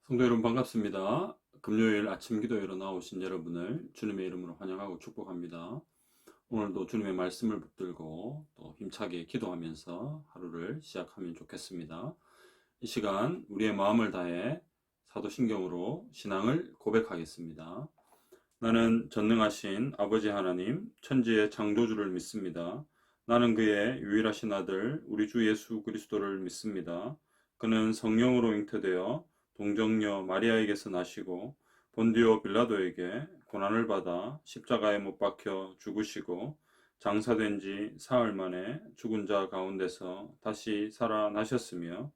성도 여러분 반갑습니다. 금요일 아침 기도회로 나오신 여러분을 주님의 이름으로 환영하고 축복합니다. 오늘도 주님의 말씀을 붙들고 또 힘차게 기도하면서 하루를 시작하면 좋겠습니다. 이 시간 우리의 마음을 다해 사도신경으로 신앙을 고백하겠습니다. 나는 전능하신 아버지 하나님, 천지의 창조주를 믿습니다. 나는 그의 유일하신 아들, 우리 주 예수 그리스도를 믿습니다. 그는 성령으로 잉태되어 동정녀 마리아에게서 나시고 본디오 빌라도에게 고난을 받아 십자가에 못 박혀 죽으시고 장사된 지 사흘 만에 죽은 자 가운데서 다시 살아나셨으며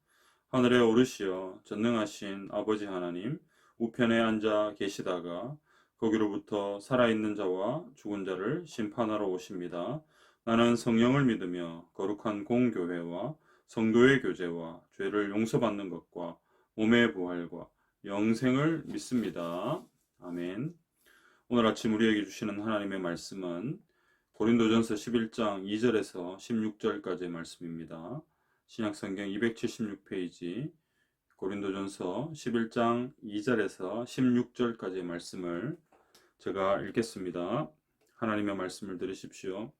하늘에 오르시어 전능하신 아버지 하나님 우편에 앉아 계시다가 거기로부터 살아있는 자와 죽은 자를 심판하러 오십니다. 나는 성령을 믿으며 거룩한 공교회와 성도의 교제와 죄를 용서받는 것과 몸의 부활과 영생을 믿습니다. 아멘. 오늘 아침 우리에게 주시는 하나님의 말씀은 고린도전서 11장 2절에서 16절까지의 말씀입니다. 신약성경 276페이지 고린도전서 11장 2절에서 16절까지의 말씀을 제가 읽겠습니다. 하나님의 말씀을 들으십시오.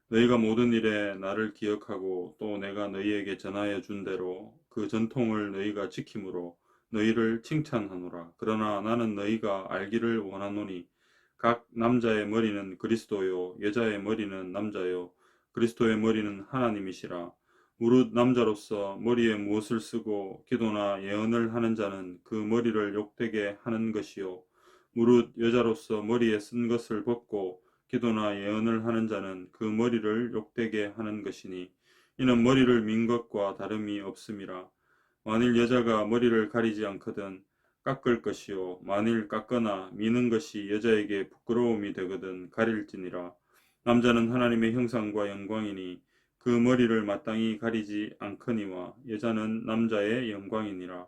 너희가 모든 일에 나를 기억하고 또 내가 너희에게 전하여 준 대로 그 전통을 너희가 지킴으로 너희를 칭찬하노라. 그러나 나는 너희가 알기를 원하노니 각 남자의 머리는 그리스도요 여자의 머리는 남자요 그리스도의 머리는 하나님이시라. 무릇 남자로서 머리에 무엇을 쓰고 기도나 예언을 하는 자는 그 머리를 욕되게 하는 것이요 무릇 여자로서 머리에 쓴 것을 벗고 기도나 예언을 하는 자는 그 머리를 욕되게 하는 것이니 이는 머리를 민 것과 다름이 없음이라. 만일 여자가 머리를 가리지 않거든 깎을 것이요 만일 깎거나 미는 것이 여자에게 부끄러움이 되거든 가릴지니라. 남자는 하나님의 형상과 영광이니 그 머리를 마땅히 가리지 않거니와 여자는 남자의 영광이니라.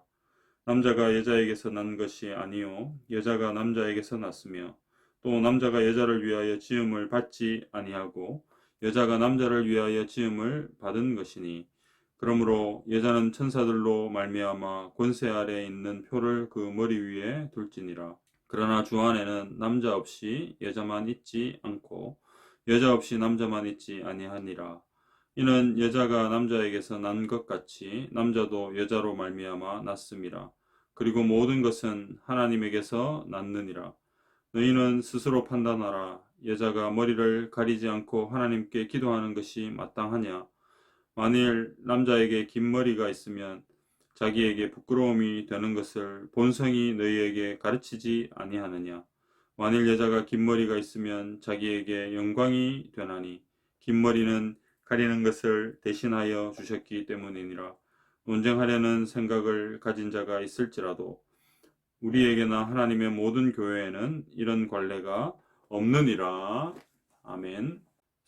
남자가 여자에게서 난 것이 아니요 여자가 남자에게서 났으며 또 남자가 여자를 위하여 지음을 받지 아니하고 여자가 남자를 위하여 지음을 받은 것이니 그러므로 여자는 천사들로 말미암아 권세 아래에 있는 표를 그 머리 위에 둘지니라. 그러나 주 안에는 남자 없이 여자만 있지 않고 여자 없이 남자만 있지 아니하니라. 이는 여자가 남자에게서 난 것 같이 남자도 여자로 말미암아 났음이라. 그리고 모든 것은 하나님에게서 났느니라. 너희는 스스로 판단하라. 여자가 머리를 가리지 않고 하나님께 기도하는 것이 마땅하냐? 만일 남자에게 긴 머리가 있으면 자기에게 부끄러움이 되는 것을 본성이 너희에게 가르치지 아니하느냐? 만일 여자가 긴 머리가 있으면 자기에게 영광이 되나니 긴 머리는 가리는 것을 대신하여 주셨기 때문이니라. 논쟁하려는 생각을 가진 자가 있을지라도 우리에게나 하나님의 모든 교회에는 이런 관례가 없느니라. 아멘.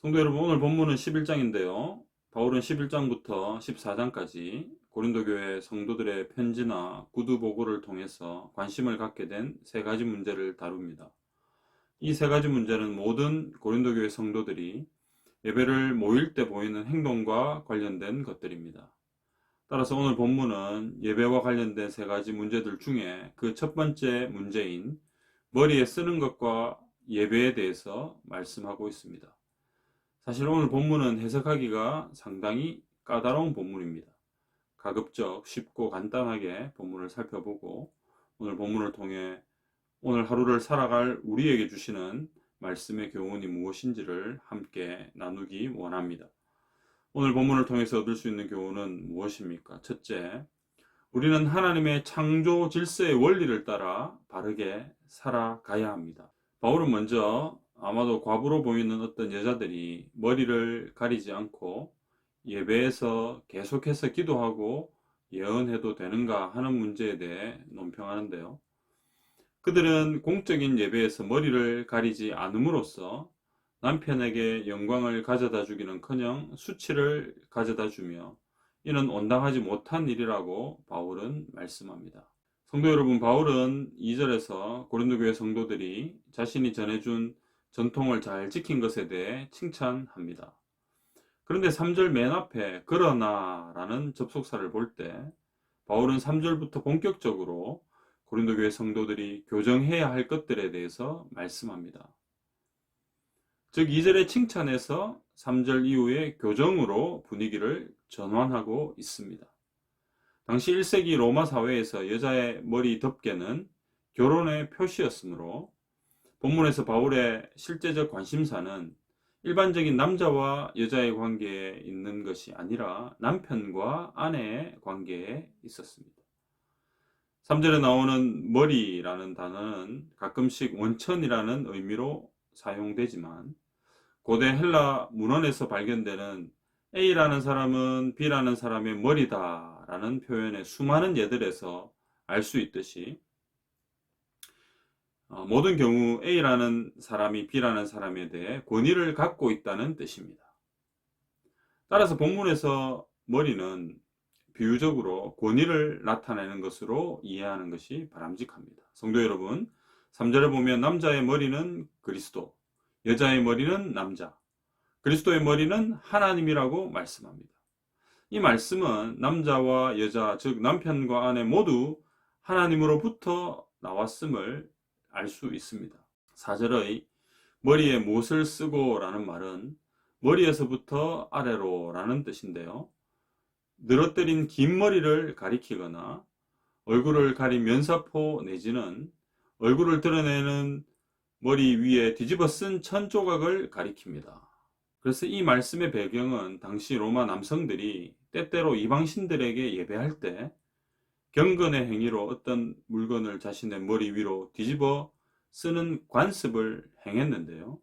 성도 여러분, 오늘 본문은 11장인데요. 바울은 11장부터 14장까지 고린도 교회 성도들의 편지나 구두 보고를 통해서 관심을 갖게 된 세 가지 문제를 다룹니다. 이 세 가지 문제는 모든 고린도 교회 성도들이 예배를 모일 때 보이는 행동과 관련된 것들입니다. 따라서 오늘 본문은 예배와 관련된 세 가지 문제들 중에 그 첫 번째 문제인 머리에 쓰는 것과 예배에 대해서 말씀하고 있습니다. 사실 오늘 본문은 해석하기가 상당히 까다로운 본문입니다. 가급적 쉽고 간단하게 본문을 살펴보고 오늘 본문을 통해 오늘 하루를 살아갈 우리에게 주시는 말씀의 교훈이 무엇인지를 함께 나누기 원합니다. 오늘 본문을 통해서 얻을 수 있는 교훈은 무엇입니까? 첫째, 우리는 하나님의 창조 질서의 원리를 따라 바르게 살아가야 합니다. 바울은 먼저 아마도 과부로 보이는 어떤 여자들이 머리를 가리지 않고 예배에서 계속해서 기도하고 예언해도 되는가 하는 문제에 대해 논평하는데요. 그들은 공적인 예배에서 머리를 가리지 않음으로써 남편에게 영광을 가져다 주기는커녕 수치를 가져다 주며 이는 온당하지 못한 일이라고 바울은 말씀합니다. 성도 여러분, 바울은 2절에서 고린도 교회 성도들이 자신이 전해준 전통을 잘 지킨 것에 대해 칭찬합니다. 그런데 3절 맨 앞에 그러나 라는 접속사를 볼 때 바울은 3절부터 본격적으로 고린도 교회 성도들이 교정해야 할 것들에 대해서 말씀합니다. 즉 2절의 칭찬에서 3절 이후의 교정으로 분위기를 전환하고 있습니다. 당시 1세기 로마 사회에서 여자의 머리 덮개는 결혼의 표시였으므로 본문에서 바울의 실제적 관심사는 일반적인 남자와 여자의 관계에 있는 것이 아니라 남편과 아내의 관계에 있었습니다. 3절에 나오는 머리라는 단어는 가끔씩 원천이라는 의미로 사용되지만 고대 헬라 문헌에서 발견되는 A라는 사람은 B라는 사람의 머리다 라는 표현의 수많은 예들에서 알 수 있듯이 모든 경우 A라는 사람이 B라는 사람에 대해 권위를 갖고 있다는 뜻입니다. 따라서 본문에서 머리는 비유적으로 권위를 나타내는 것으로 이해하는 것이 바람직합니다. 성도 여러분, 3절에 보면 남자의 머리는 그리스도, 여자의 머리는 남자, 그리스도의 머리는 하나님이라고 말씀합니다. 이 말씀은 남자와 여자, 즉 남편과 아내 모두 하나님으로부터 나왔음을 알 수 있습니다. 4절의 머리에 못을 쓰고 라는 말은 머리에서부터 아래로 라는 뜻인데요. 늘어뜨린 긴 머리를 가리키거나 얼굴을 가린 면사포 내지는 얼굴을 드러내는 머리 위에 뒤집어 쓴 천 조각을 가리킵니다. 그래서 이 말씀의 배경은 당시 로마 남성들이 때때로 이방신들에게 예배할 때 경건의 행위로 어떤 물건을 자신의 머리 위로 뒤집어 쓰는 관습을 행했는데요.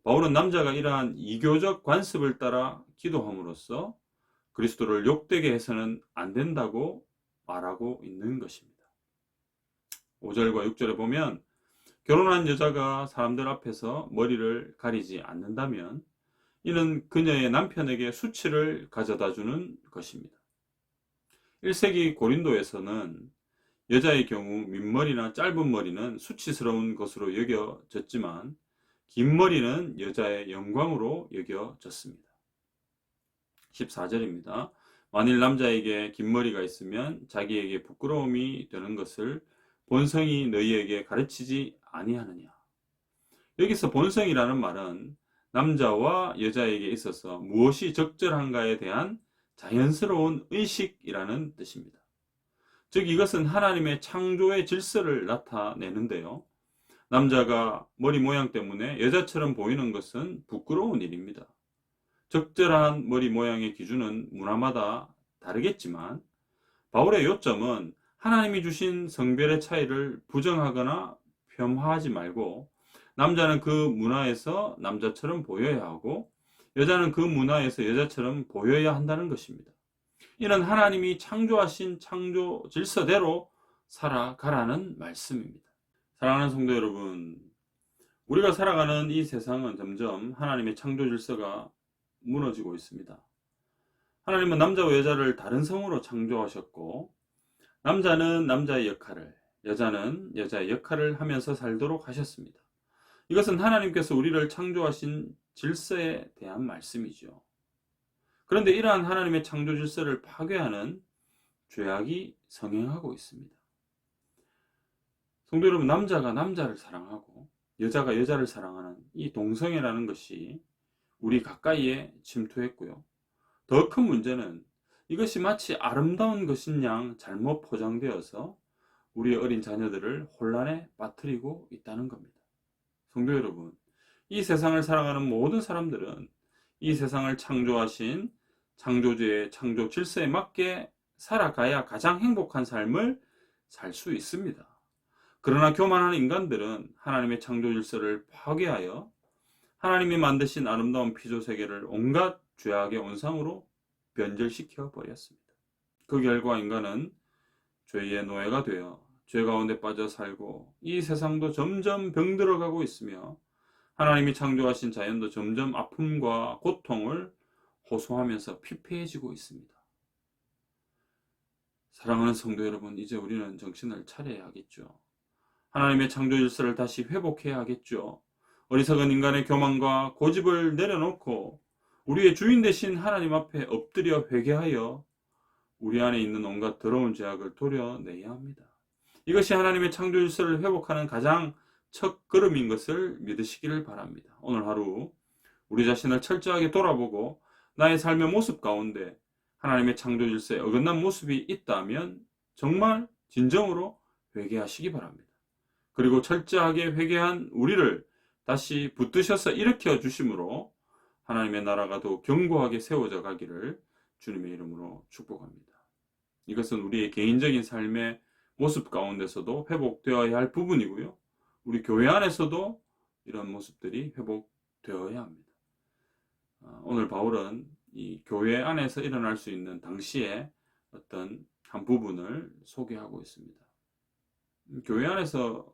바울은 남자가 이러한 이교적 관습을 따라 기도함으로써 그리스도를 욕되게 해서는 안 된다고 말하고 있는 것입니다. 5절과 6절에 보면 결혼한 여자가 사람들 앞에서 머리를 가리지 않는다면 이는 그녀의 남편에게 수치를 가져다 주는 것입니다. 1세기 고린도에서는 여자의 경우 민머리나 짧은 머리는 수치스러운 것으로 여겨졌지만 긴 머리는 여자의 영광으로 여겨졌습니다. 14절입니다. 만일 남자에게 긴 머리가 있으면 자기에게 부끄러움이 되는 것을 본성이 너희에게 가르치지 아니하느냐. 여기서 본성이라는 말은 남자와 여자에게 있어서 무엇이 적절한가에 대한 자연스러운 의식이라는 뜻입니다. 즉 이것은 하나님의 창조의 질서를 나타내는데요. 남자가 머리 모양 때문에 여자처럼 보이는 것은 부끄러운 일입니다. 적절한 머리 모양의 기준은 문화마다 다르겠지만 바울의 요점은 하나님이 주신 성별의 차이를 부정하거나 폄하하지 말고 남자는 그 문화에서 남자처럼 보여야 하고 여자는 그 문화에서 여자처럼 보여야 한다는 것입니다. 이는 하나님이 창조하신 창조 질서대로 살아가라는 말씀입니다. 사랑하는 성도 여러분, 우리가 살아가는 이 세상은 점점 하나님의 창조 질서가 무너지고 있습니다. 하나님은 남자와 여자를 다른 성으로 창조하셨고 남자는 남자의 역할을, 여자는 여자의 역할을 하면서 살도록 하셨습니다. 이것은 하나님께서 우리를 창조하신 질서에 대한 말씀이죠. 그런데 이러한 하나님의 창조 질서를 파괴하는 죄악이 성행하고 있습니다. 성도 여러분, 남자가 남자를 사랑하고 여자가 여자를 사랑하는 이 동성애라는 것이 우리 가까이에 침투했고요. 더 큰 문제는 이것이 마치 아름다운 것인 양 잘못 포장되어서 우리의 어린 자녀들을 혼란에 빠뜨리고 있다는 겁니다. 성도 여러분, 이 세상을 살아가는 모든 사람들은 이 세상을 창조하신 창조주의 창조 질서에 맞게 살아가야 가장 행복한 삶을 살 수 있습니다. 그러나 교만하는 인간들은 하나님의 창조 질서를 파괴하여 하나님이 만드신 아름다운 피조 세계를 온갖 죄악의 온상으로 변절시켜 버렸습니다. 그 결과 인간은 죄의 노예가 되어 죄 가운데 빠져 살고 이 세상도 점점 병들어가고 있으며 하나님이 창조하신 자연도 점점 아픔과 고통을 호소하면서 피폐해지고 있습니다. 사랑하는 성도 여러분, 이제 우리는 정신을 차려야 하겠죠. 하나님의 창조 질서를 다시 회복해야 하겠죠. 어리석은 인간의 교만과 고집을 내려놓고 우리의 주인 되신 하나님 앞에 엎드려 회개하여 우리 안에 있는 온갖 더러운 죄악을 도려내야 합니다. 이것이 하나님의 창조 질서를 회복하는 가장 첫 걸음인 것을 믿으시기를 바랍니다. 오늘 하루 우리 자신을 철저하게 돌아보고 나의 삶의 모습 가운데 하나님의 창조 질서에 어긋난 모습이 있다면 정말 진정으로 회개하시기 바랍니다. 그리고 철저하게 회개한 우리를 다시 붙드셔서 일으켜 주심으로 하나님의 나라가 더 견고하게 세워져 가기를 주님의 이름으로 축복합니다. 이것은 우리의 개인적인 삶의 모습 가운데서도 회복되어야 할 부분이고요. 우리 교회 안에서도 이런 모습들이 회복되어야 합니다. 오늘 바울은 이 교회 안에서 일어날 수 있는 당시의 어떤 한 부분을 소개하고 있습니다. 교회 안에서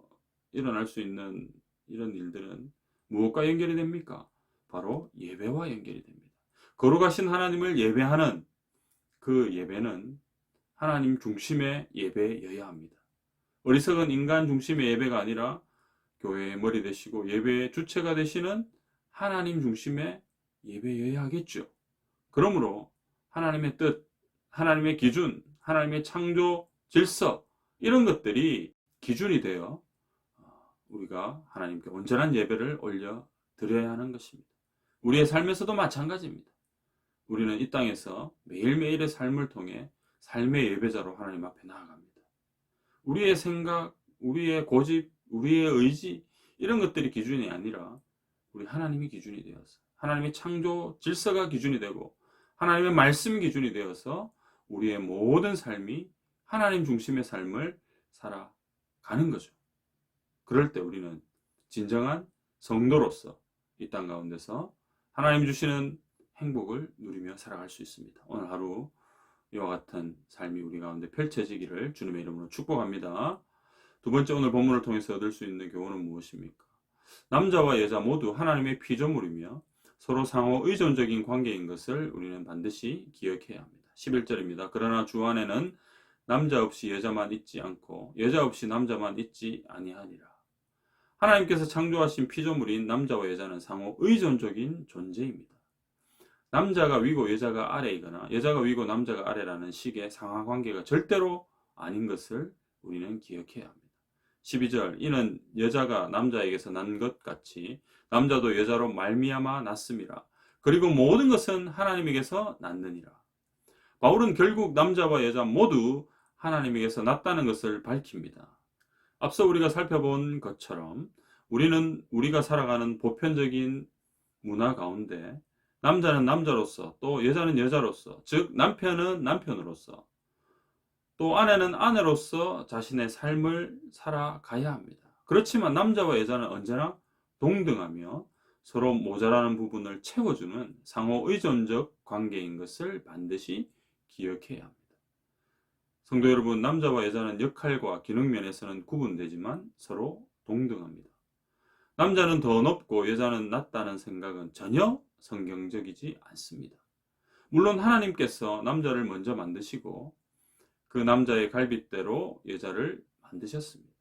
일어날 수 있는 이런 일들은 무엇과 연결이 됩니까? 바로 예배와 연결이 됩니다. 거룩하신 하나님을 예배하는 그 예배는 하나님 중심의 예배여야 합니다. 어리석은 인간 중심의 예배가 아니라 교회의 머리 되시고 예배의 주체가 되시는 하나님 중심의 예배여야 하겠죠. 그러므로 하나님의 뜻, 하나님의 기준, 하나님의 창조 질서 이런 것들이 기준이 되어 우리가 하나님께 온전한 예배를 올려 드려야 하는 것입니다. 우리의 삶에서도 마찬가지입니다. 우리는 이 땅에서 매일매일의 삶을 통해 삶의 예배자로 하나님 앞에 나아갑니다. 우리의 생각, 우리의 고집, 우리의 의지 이런 것들이 기준이 아니라 우리 하나님이 기준이 되어서 하나님의 창조 질서가 기준이 되고 하나님의 말씀 기준이 되어서 우리의 모든 삶이 하나님 중심의 삶을 살아가는 거죠. 그럴 때 우리는 진정한 성도로서 이 땅 가운데서 하나님 주시는 행복을 누리며 살아갈 수 있습니다. 오늘 하루 이와 같은 삶이 우리 가운데 펼쳐지기를 주님의 이름으로 축복합니다. 두 번째, 오늘 본문을 통해서 얻을 수 있는 교훈은 무엇입니까? 남자와 여자 모두 하나님의 피조물이며 서로 상호 의존적인 관계인 것을 우리는 반드시 기억해야 합니다. 11절입니다. 그러나 주 안에는 남자 없이 여자만 있지 않고 여자 없이 남자만 있지 아니하니라. 하나님께서 창조하신 피조물인 남자와 여자는 상호 의존적인 존재입니다. 남자가 위고 여자가 아래이거나 여자가 위고 남자가 아래라는 식의 상하관계가 절대로 아닌 것을 우리는 기억해야 합니다. 12절, 이는 여자가 남자에게서 난 것 같이 남자도 여자로 말미암아 났음이라. 그리고 모든 것은 하나님에게서 났느니라. 바울은 결국 남자와 여자 모두 하나님에게서 났다는 것을 밝힙니다. 앞서 우리가 살펴본 것처럼 우리는 우리가 살아가는 보편적인 문화 가운데 남자는 남자로서 또 여자는 여자로서, 즉 남편은 남편으로서 또 아내는 아내로서 자신의 삶을 살아가야 합니다. 그렇지만 남자와 여자는 언제나 동등하며 서로 모자라는 부분을 채워주는 상호 의존적 관계인 것을 반드시 기억해야 합니다. 성도 여러분, 남자와 여자는 역할과 기능 면에서는 구분되지만 서로 동등합니다. 남자는 더 높고 여자는 낮다는 생각은 전혀 성경적이지 않습니다. 물론 하나님께서 남자를 먼저 만드시고 그 남자의 갈빗대로 여자를 만드셨습니다.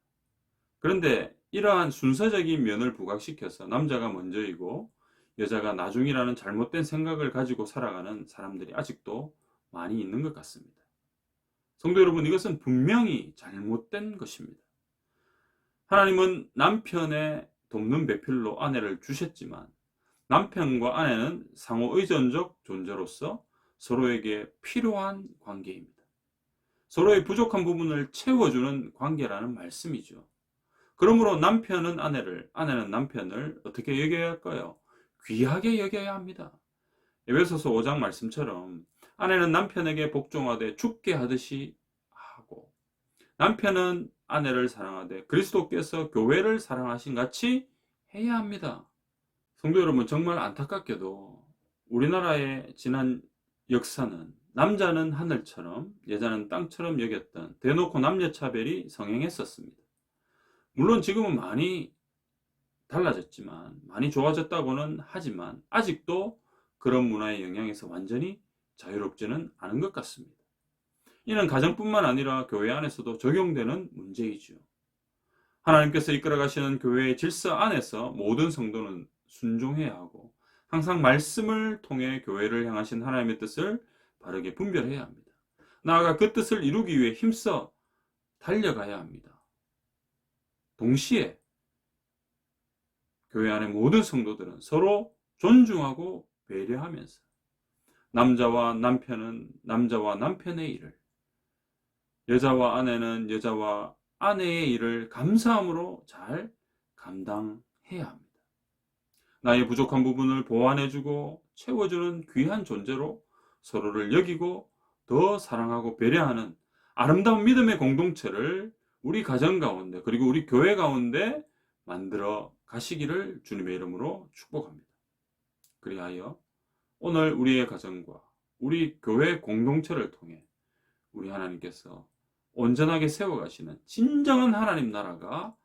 그런데 이러한 순서적인 면을 부각시켜서 남자가 먼저이고 여자가 나중이라는 잘못된 생각을 가지고 살아가는 사람들이 아직도 많이 있는 것 같습니다. 성도 여러분, 이것은 분명히 잘못된 것입니다. 하나님은 남편의 돕는 배필로 아내를 주셨지만 남편과 아내는 상호 의존적 존재로서 서로에게 필요한 관계입니다. 서로의 부족한 부분을 채워주는 관계라는 말씀이죠. 그러므로 남편은 아내를, 아내는 남편을 어떻게 여겨야 할까요? 귀하게 여겨야 합니다. 에베소서 5장 말씀처럼 아내는 남편에게 복종하되 죽게 하듯이 하고 남편은 아내를 사랑하되 그리스도께서 교회를 사랑하신 같이 해야 합니다. 성도 여러분, 정말 안타깝게도 우리나라의 지난 역사는 남자는 하늘처럼 여자는 땅처럼 여겼던 대놓고 남녀차별이 성행했었습니다. 물론 지금은 많이 달라졌지만, 많이 좋아졌다고는 하지만 아직도 그런 문화의 영향에서 완전히 자유롭지는 않은 것 같습니다. 이는 가정뿐만 아니라 교회 안에서도 적용되는 문제이죠. 하나님께서 이끌어 가시는 교회의 질서 안에서 모든 성도는 순종해야 하고 항상 말씀을 통해 교회를 향하신 하나님의 뜻을 바르게 분별해야 합니다. 나아가 그 뜻을 이루기 위해 힘써 달려가야 합니다. 동시에 교회 안의 모든 성도들은 서로 존중하고 배려하면서 남자와 남편은 남자와 남편의 일을, 여자와 아내는 여자와 아내의 일을 감사함으로 잘 감당해야 합니다. 나의 부족한 부분을 보완해주고 채워주는 귀한 존재로 서로를 여기고 더 사랑하고 배려하는 아름다운 믿음의 공동체를 우리 가정 가운데 그리고 우리 교회 가운데 만들어 가시기를 주님의 이름으로 축복합니다. 그리하여 오늘 우리의 가정과 우리 교회 공동체를 통해 우리 하나님께서 온전하게 세워가시는 진정한 하나님 나라가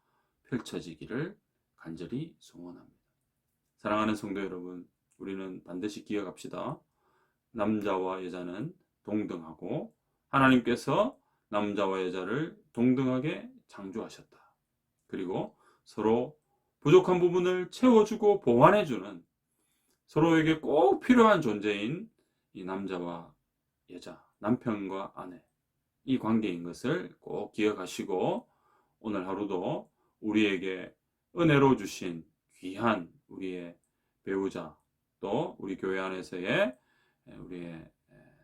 펼쳐지기를 간절히 소원합니다. 사랑하는 성도 여러분, 우리는 반드시 기억합시다. 남자와 여자는 동등하고 하나님께서 남자와 여자를 동등하게 창조하셨다. 그리고 서로 부족한 부분을 채워주고 보완해주는 서로에게 꼭 필요한 존재인 이 남자와 여자, 남편과 아내, 이 관계인 것을 꼭 기억하시고 오늘 하루도 우리에게 은혜로 주신 귀한 우리의 배우자 또 우리 교회 안에서의 우리의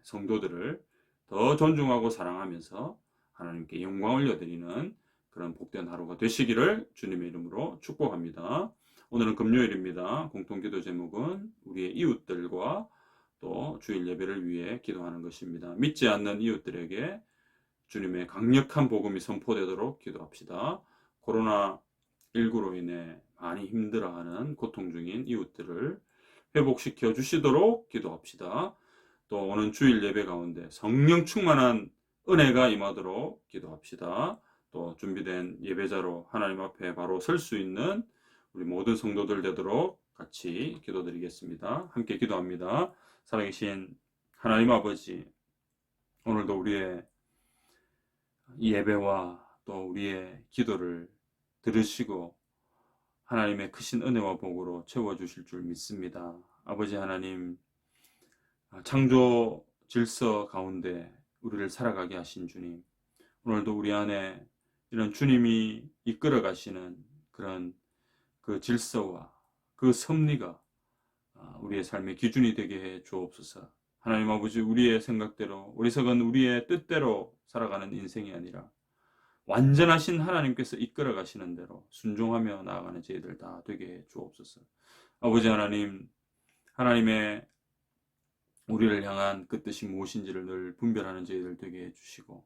성도들을 더 존중하고 사랑하면서 하나님께 영광 올려드리는 그런 복된 하루가 되시기를 주님의 이름으로 축복합니다. 오늘은 금요일입니다. 공통기도 제목은 우리의 이웃들과 또 주일 예배를 위해 기도하는 것입니다. 믿지 않는 이웃들에게 주님의 강력한 복음이 선포되도록 기도합시다. 코로나19로 인해 많이 힘들어하는 고통 중인 이웃들을 회복시켜 주시도록 기도합시다. 또 오는 주일 예배 가운데 성령 충만한 은혜가 임하도록 기도합시다. 또 준비된 예배자로 하나님 앞에 바로 설 수 있는 우리 모든 성도들 되도록 같이 기도드리겠습니다. 함께 기도합니다. 살아계신 하나님 아버지, 오늘도 우리의 예배와 또 우리의 기도를 들으시고 하나님의 크신 은혜와 복으로 채워주실 줄 믿습니다. 아버지 하나님, 창조 질서 가운데 우리를 살아가게 하신 주님, 오늘도 우리 안에 이런 주님이 이끌어 가시는 그런 그 질서와 그 섭리가 우리의 삶의 기준이 되게 해 주옵소서. 하나님 아버지, 우리의 생각대로 어리석은 우리의 뜻대로 살아가는 인생이 아니라 완전하신 하나님께서 이끌어 가시는 대로 순종하며 나아가는 저희들 다 되게 해 주옵소서. 아버지 하나님, 하나님의 우리를 향한 그 뜻이 무엇인지를 늘 분별하는 저희들 되게 해주시고,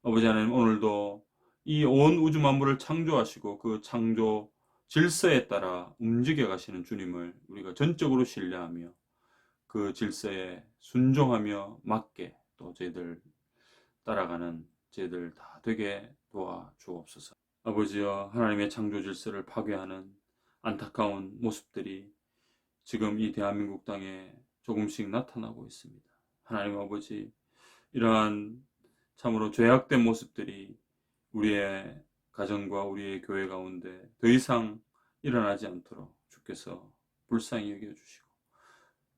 아버지 하나님, 오늘도 이 온 우주 만물을 창조하시고 그 창조 질서에 따라 움직여 가시는 주님을 우리가 전적으로 신뢰하며 그 질서에 순종하며 맞게 또 저희들 따라가는 저희들 다 되게 도와 주옵소서. 아버지여, 하나님의 창조 질서를 파괴하는 안타까운 모습들이 지금 이 대한민국 땅에 조금씩 나타나고 있습니다. 하나님 아버지, 이러한 참으로 죄악된 모습들이 우리의 가정과 우리의 교회 가운데 더 이상 일어나지 않도록 주께서 불쌍히 여겨주시고,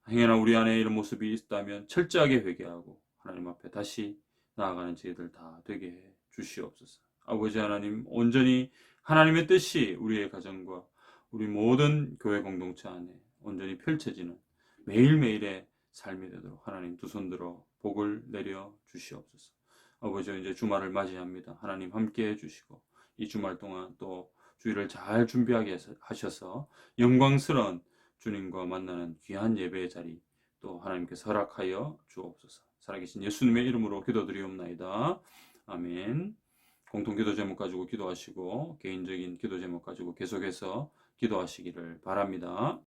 행여나 우리 안에 이런 모습이 있다면 철저하게 회개하고 하나님 앞에 다시 나아가는 저희들 다 되게 해 주시옵소서. 아버지 하나님, 온전히 하나님의 뜻이 우리의 가정과 우리 모든 교회 공동체 안에 온전히 펼쳐지는 매일매일의 삶이 되도록 하나님 두 손 들어 복을 내려 주시옵소서. 아버지, 이제 주말을 맞이합니다. 하나님 함께 해주시고 이 주말 동안 또 주일을 잘 준비하게 하셔서 영광스러운 주님과 만나는 귀한 예배의 자리 또 하나님께서 허락하여 주옵소서. 살아계신 예수님의 이름으로 기도드리옵나이다. 아멘. 공통기도 제목 가지고 기도하시고 개인적인 기도 제목 가지고 계속해서 기도하시기를 바랍니다.